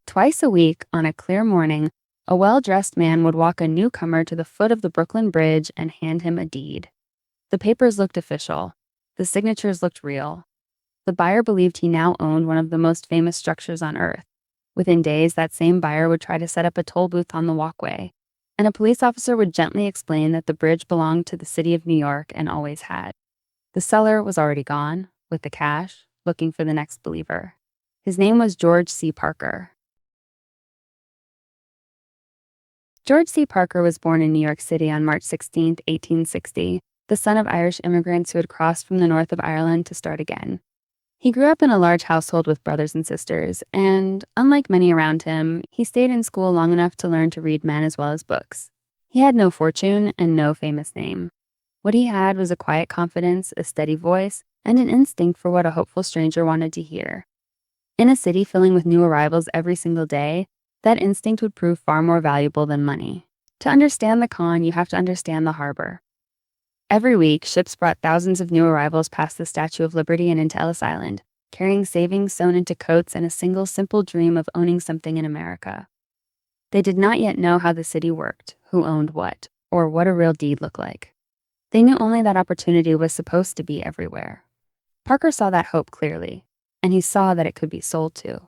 Twice a week, on a clear morning, a well-dressed man would walk a newcomer to the foot of the Brooklyn Bridge and hand him a deed. The papers looked official. The signatures looked real. The buyer believed he now owned one of the most famous structures on Earth. Within days, that same buyer would try to set up a toll booth on the walkway, and a police officer would gently explain that the bridge belonged to the city of New York and always had. The seller was already gone, with the cash, looking for the next believer. His name was George C. Parker. George C. Parker was born in New York City on March 16, 1860, the son of Irish immigrants who had crossed from the north of Ireland to start again. He grew up in a large household with brothers and sisters, and, unlike many around him, he stayed in school long enough to learn to read men as well as books. He had no fortune and no famous name. What he had was a quiet confidence, a steady voice, and an instinct for what a hopeful stranger wanted to hear. In a city filling with new arrivals every single day, that instinct would prove far more valuable than money. To understand the con, you have to understand the harbor. Every week, ships brought thousands of new arrivals past the Statue of Liberty and into Ellis Island, carrying savings sewn into coats and a single simple dream of owning something in America. They did not yet know how the city worked, who owned what, or what a real deed looked like. They knew only that opportunity was supposed to be everywhere. Parker saw that hope clearly, and he saw that it could be sold to.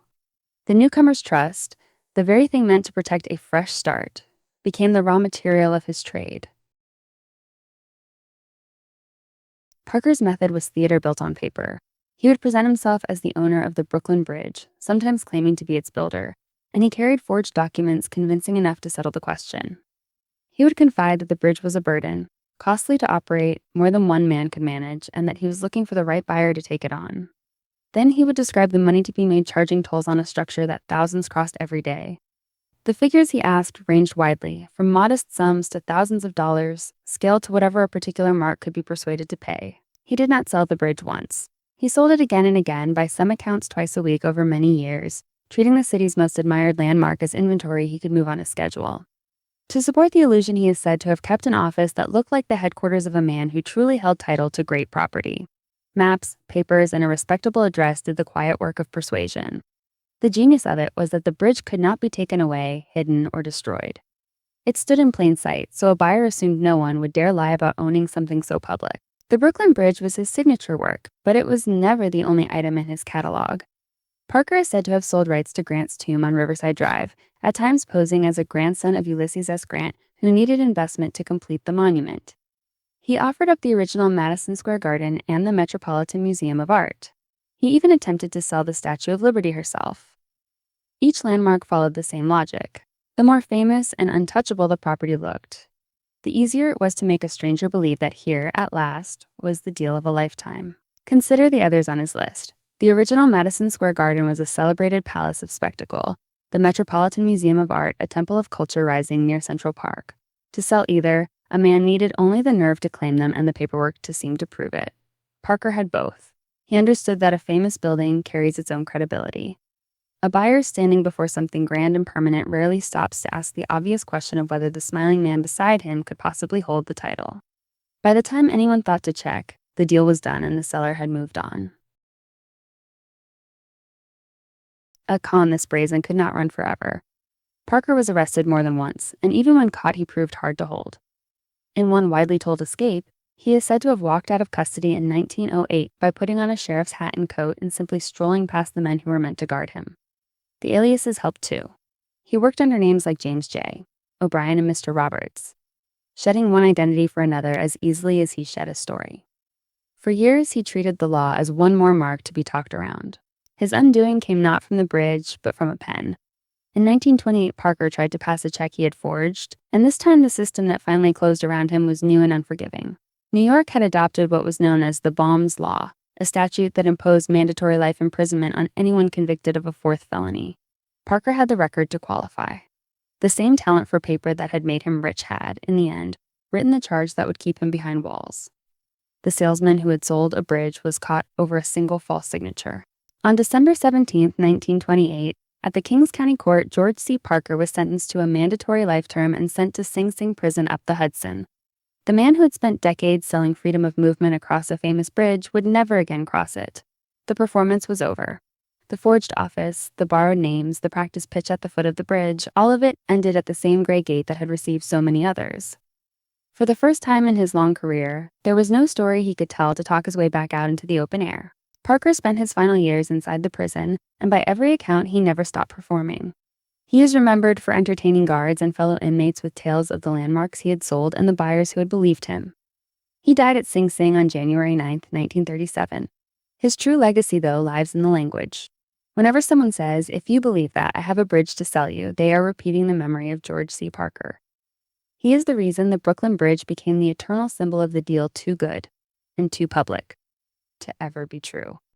The newcomer's trust, the very thing meant to protect a fresh start, became the raw material of his trade. Parker's method was theater built on paper. He would present himself as the owner of the Brooklyn Bridge, sometimes claiming to be its builder, and he carried forged documents convincing enough to settle the question. He would confide that the bridge was a burden, costly to operate, more than one man could manage, and that he was looking for the right buyer to take it on. Then he would describe the money to be made charging tolls on a structure that thousands crossed every day. The figures he asked ranged widely, from modest sums to thousands of dollars, scaled to whatever a particular mark could be persuaded to pay. He did not sell the bridge once. He sold it again and again, by some accounts twice a week over many years, treating the city's most admired landmark as inventory he could move on his schedule. To support the illusion, he is said to have kept an office that looked like the headquarters of a man who truly held title to great property. Maps, papers, and a respectable address did the quiet work of persuasion. The genius of it was that the bridge could not be taken away, hidden, or destroyed. It stood in plain sight, so a buyer assumed no one would dare lie about owning something so public. The Brooklyn Bridge was his signature work, but it was never the only item in his catalog. Parker is said to have sold rights to Grant's tomb on Riverside Drive, at times posing as a grandson of Ulysses S. Grant who needed investment to complete the monument. He offered up the original Madison Square Garden and the Metropolitan Museum of Art. He even attempted to sell the Statue of Liberty herself. Each landmark followed the same logic. The more famous and untouchable the property looked, the easier it was to make a stranger believe that here, at last, was the deal of a lifetime. Consider the others on his list. The original Madison Square Garden was a celebrated palace of spectacle, the Metropolitan Museum of Art a temple of culture rising near Central Park. To sell either, a man needed only the nerve to claim them and the paperwork to seem to prove it. Parker had both. He understood that a famous building carries its own credibility. A buyer standing before something grand and permanent rarely stops to ask the obvious question of whether the smiling man beside him could possibly hold the title. By the time anyone thought to check, the deal was done and the seller had moved on. A con this brazen could not run forever. Parker was arrested more than once, and even when caught, he proved hard to hold. In one widely told escape, he is said to have walked out of custody in 1908 by putting on a sheriff's hat and coat and simply strolling past the men who were meant to guard him. The aliases helped too. He worked under names like James J., O'Brien, and Mr. Roberts, shedding one identity for another as easily as he shed a story. For years, he treated the law as one more mark to be talked around. His undoing came not from the bridge, but from a pen. In 1928, Parker tried to pass a check he had forged, and this time the system that finally closed around him was new and unforgiving. New York had adopted what was known as the Baum's Law, a statute that imposed mandatory life imprisonment on anyone convicted of a fourth felony. Parker had the record to qualify. The same talent for paper that had made him rich had, in the end, written the charge that would keep him behind walls. The salesman who had sold a bridge was caught over a single false signature. On December 17, 1928, at the Kings County Court, George C. Parker was sentenced to a mandatory life term and sent to Sing Sing Prison up the Hudson. The man who had spent decades selling freedom of movement across a famous bridge would never again cross it. The performance was over. The forged office, the borrowed names, the practice pitch at the foot of the bridge, all of it ended at the same gray gate that had received so many others. For the first time in his long career, there was no story he could tell to talk his way back out into the open air. Parker spent his final years inside the prison, and by every account, he never stopped performing. He is remembered for entertaining guards and fellow inmates with tales of the landmarks he had sold and the buyers who had believed him. He died at Sing Sing on January 9, 1937. His true legacy, though, lies in the language. Whenever someone says, "If you believe that, I have a bridge to sell you," they are repeating the memory of George C. Parker. He is the reason the Brooklyn Bridge became the eternal symbol of the deal too good and too public to ever be true.